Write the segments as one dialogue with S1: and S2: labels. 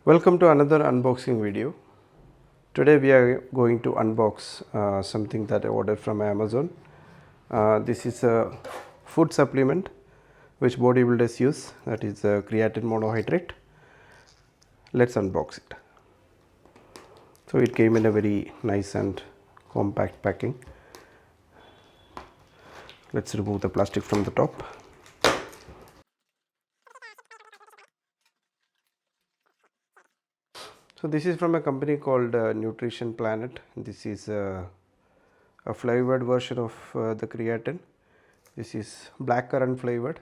S1: Welcome to another unboxing video. Today we are going to unbox something that I ordered from Amazon. This is a food supplement which bodybuilders use, that is creatine monohydrate. Let's unbox it. So it came in a very nice and compact packing. Let's remove the plastic from the top. So this is from a company called Nutrition Planet. This is a flavored version of the creatine. This is blackcurrant flavored,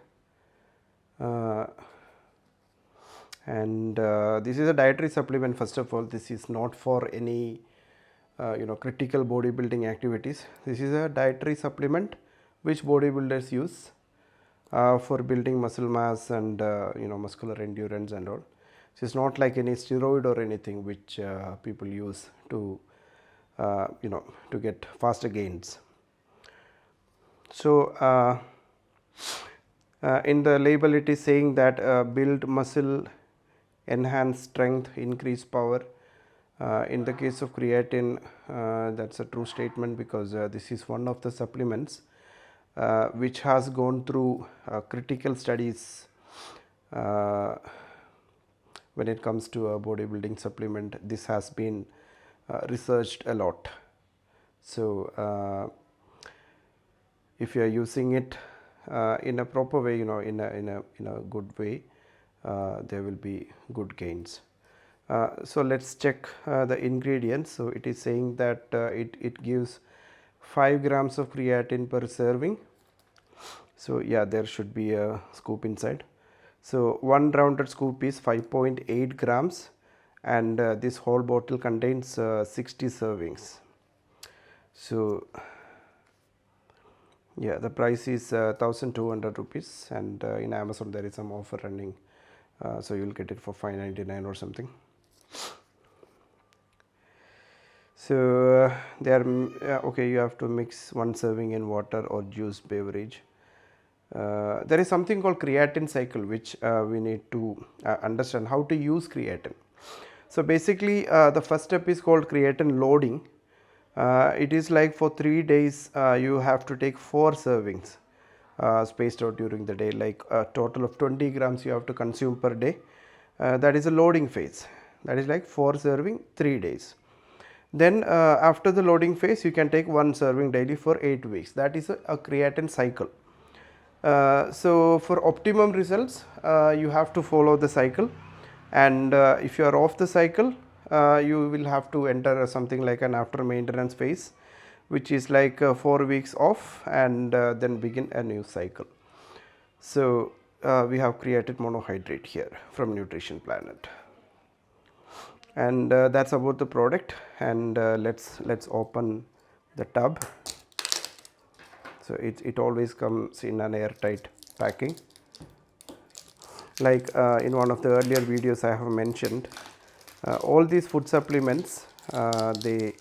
S1: and this is a dietary supplement. First of all, this is not for any critical bodybuilding activities. This is a dietary supplement which bodybuilders use for building muscle mass and muscular endurance and all. This is not like any steroid or anything which people use to to get faster gains. So in the label it is saying that build muscle, enhance strength, increase power. In the case of creatine, that's a true statement, because this is one of the supplements which has gone through critical studies when it comes to a bodybuilding supplement. This has been researched a lot. So if you are using it in a proper way, in a good way, there will be good gains. So let's check the ingredients. So it is saying that it gives 5 grams of creatine per serving. So yeah, there should be a scoop inside. So one rounded scoop is 5.8 grams, and this whole bottle contains 60 servings. So yeah, the price is 1200 rupees, and in Amazon there is some offer running, so you will get it for 599 or something. So there okay, you have to mix one serving in water or juice beverage. There is something called creatine cycle, which we need to understand how to use creatine. So basically the first step is called creatine loading. It is like for 3 days you have to take 4 servings spaced out during the day, like a total of 20 grams you have to consume per day. That is a loading phase. That is like 4 serving 3 days. Then after the loading phase you can take 1 serving daily for 8 weeks. That is a creatine cycle. So for optimum results you have to follow the cycle, and if you are off the cycle you will have to enter something like an after maintenance phase, which is like 4 weeks off, and then begin a new cycle. So we have created monohydrate here from Nutrition Planet, and that's about the product. And let's open the tub. So it always comes in an airtight packing. Like in one of the earlier videos I have mentioned, all these food supplements they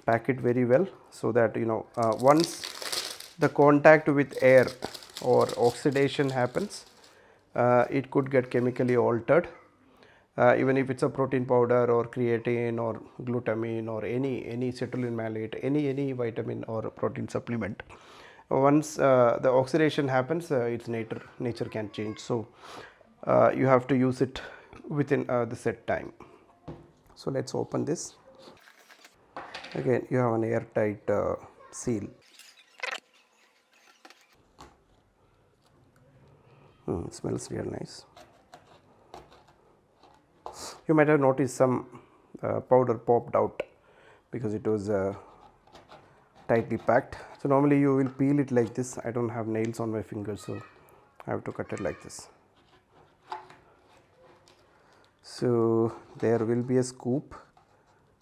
S1: pack it very well, so that once the contact with air or oxidation happens, it could get chemically altered. Even if it's a protein powder or creatine or glutamine or any acetylcholine malate, any vitamin or protein supplement, once the oxidation happens, its nature can change. So you have to use it within the set time. So let's open this. Again, you have an airtight seal. It smells real nice. You might have noticed some powder popped out because it was tightly packed. So normally you will peel it like this. I don't have nails on my fingers, so I have to cut it like this. So there will be a scoop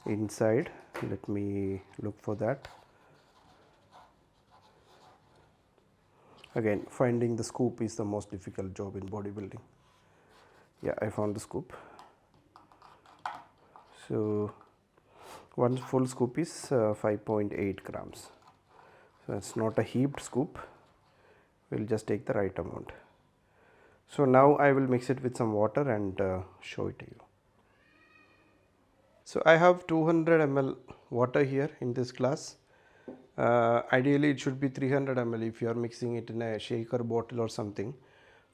S1: inside. Let me look for that. Again, finding the scoop is the most difficult job in bodybuilding. Yeah, I found the scoop. So one full scoop is 5.8 grams. So it's not a heaped scoop. We'll just take the right amount. So now I will mix it with some water and show it to you. So I have 200 ml water here in this glass. Ideally it should be 300 ml. If you are mixing it in a shaker bottle or something,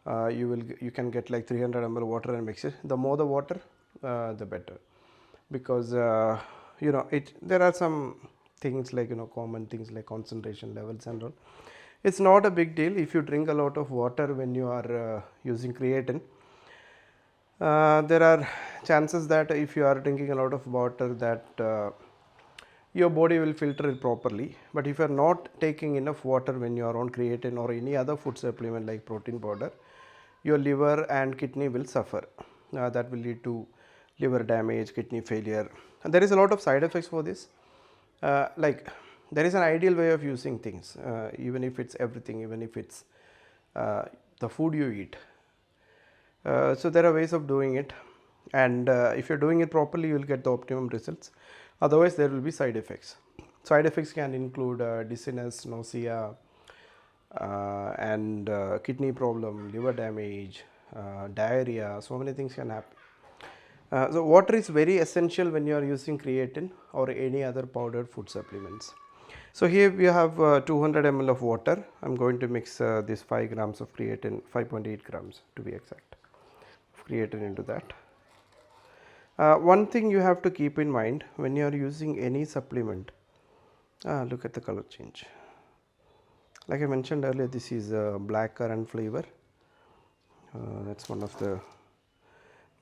S1: you can get like 300 ml water and mix it. The more the water, the better, because there are some things like common things like concentration levels and all. It's not a big deal if you drink a lot of water when you are using creatine. There are chances that if you are drinking a lot of water, that your body will filter it properly. But if you are not taking enough water when you are on creatine or any other food supplement like protein powder, your liver and kidney will suffer. That will lead to liver damage, kidney failure, and there is a lot of side effects for this. Like, there is an ideal way of using things, even if it's everything, even if it's the food you eat. So there are ways of doing it, and if you're doing it properly, you will get the optimum results. Otherwise, there will be side effects. Side effects can include dizziness, nausea, and kidney problem, liver damage, diarrhea. So many things can happen. So water is very essential when you are using creatine or any other powdered food supplements. So here we have 200 ml of water. I'm going to mix this 5 grams of creatine, 5.8 grams to be exact, of creatine into that. One thing you have to keep in mind when you are using any supplement, look at the color change. Like I mentioned earlier, this is black currant flavor. That's one of the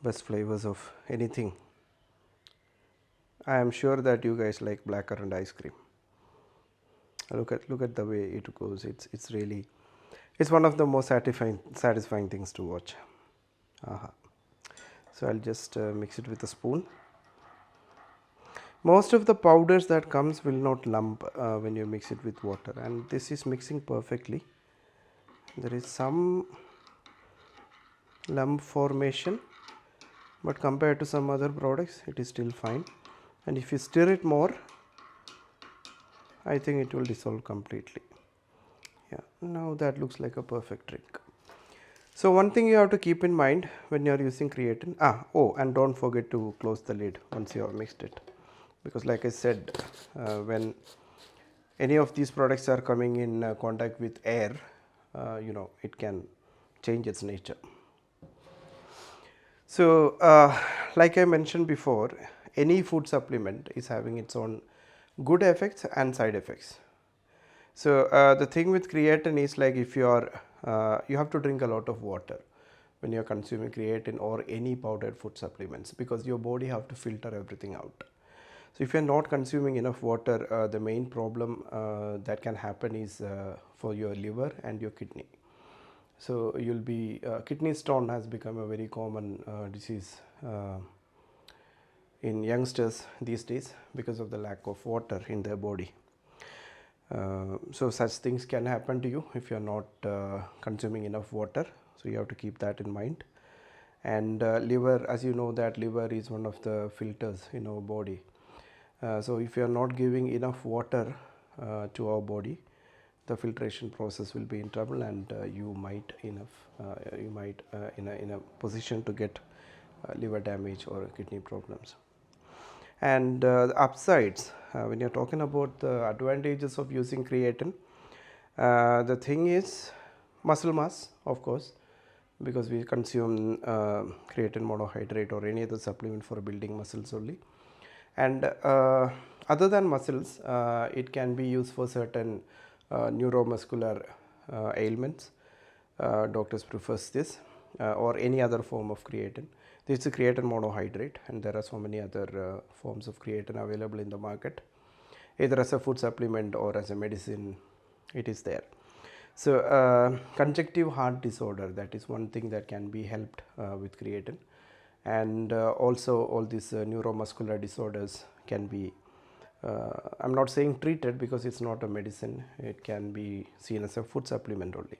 S1: best flavors of anything. I am sure that you guys like black currant ice cream. Look at the way it goes. It's really, it's one of the most satisfying things to watch. So I'll just mix it with a spoon. Most of the powders that comes will not lump when you mix it with water, and this is mixing perfectly. There is some lump formation, but compared to some other products it is still fine, and if you stir it more, I think it will dissolve completely. Yeah, now that looks like a perfect drink. So one thing you have to keep in mind when you are using creatine, and don't forget to close the lid once you have mixed it, because like I said, when any of these products are coming in contact with air, it can change its nature. So like I mentioned before, any food supplement is having its own good effects and side effects. So the thing with creatine is, like, if you are you have to drink a lot of water when you are consuming creatine or any powdered food supplements, because your body have to filter everything out. So if you are not consuming enough water, the main problem that can happen is for your liver and your kidney. So you'll be kidney stone has become a very common disease in youngsters these days because of the lack of water in their body. So such things can happen to you if you are not consuming enough water. So you have to keep that in mind. And liver, as you know, that liver is one of the filters in our body. So if you are not giving enough water to our body, the filtration process will be in trouble, and you might in a position to get liver damage or kidney problems. And the upsides, when you're talking about the advantages of using creatine, the thing is muscle mass, of course, because we consume creatine monohydrate or any other supplement for building muscles only. And other than muscles, it can be used for certain neuromuscular ailments. Doctors prefers this or any other form of creatine. This is creatine monohydrate, and there are so many other forms of creatine available in the market, either as a food supplement or as a medicine. It is there. So conjunctive heart disorder, that is one thing that can be helped with creatine. And also all these neuromuscular disorders can be, I'm not saying treated, because it's not a medicine. It can be seen as a food supplement only.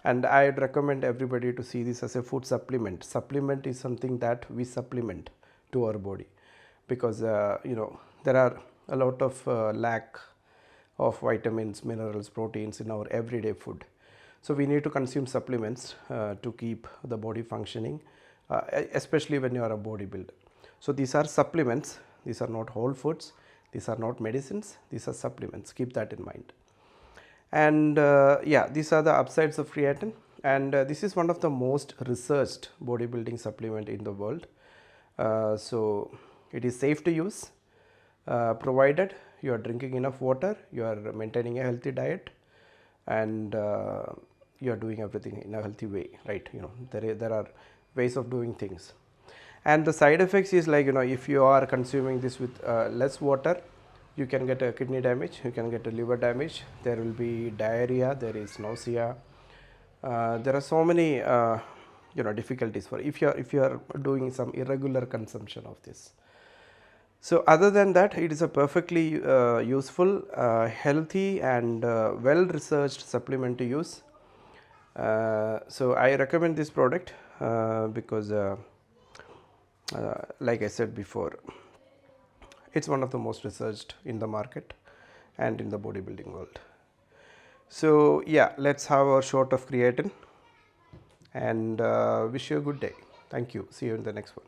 S1: And I'd recommend everybody to see this as a food supplement. Supplement is something that we supplement to our body, because there are a lot of lack of vitamins, minerals, proteins in our everyday food. So we need to consume supplements to keep the body functioning, especially when you are a bodybuilder. So these are supplements These are not whole foods, these are not medicines, these are supplements. Keep that in mind. And yeah, these are the upsides of creatine, and this is one of the most researched bodybuilding supplement in the world. So it is safe to use, provided you are drinking enough water, you are maintaining a healthy diet, and you are doing everything in a healthy way, right? There are ways of doing things. And the side effects is like, if you are consuming this with less water, you can get a kidney damage, you can get a liver damage, there will be diarrhea, there is nausea, there are so many difficulties for if you are doing some irregular consumption of this. So other than that, it is a perfectly useful, healthy, and well researched supplement to use. So I recommend this product because like I said before, it's one of the most researched in the market and in the bodybuilding world. So yeah, let's have our shot of creatine, and wish you a good day. Thank you. See you in the next one.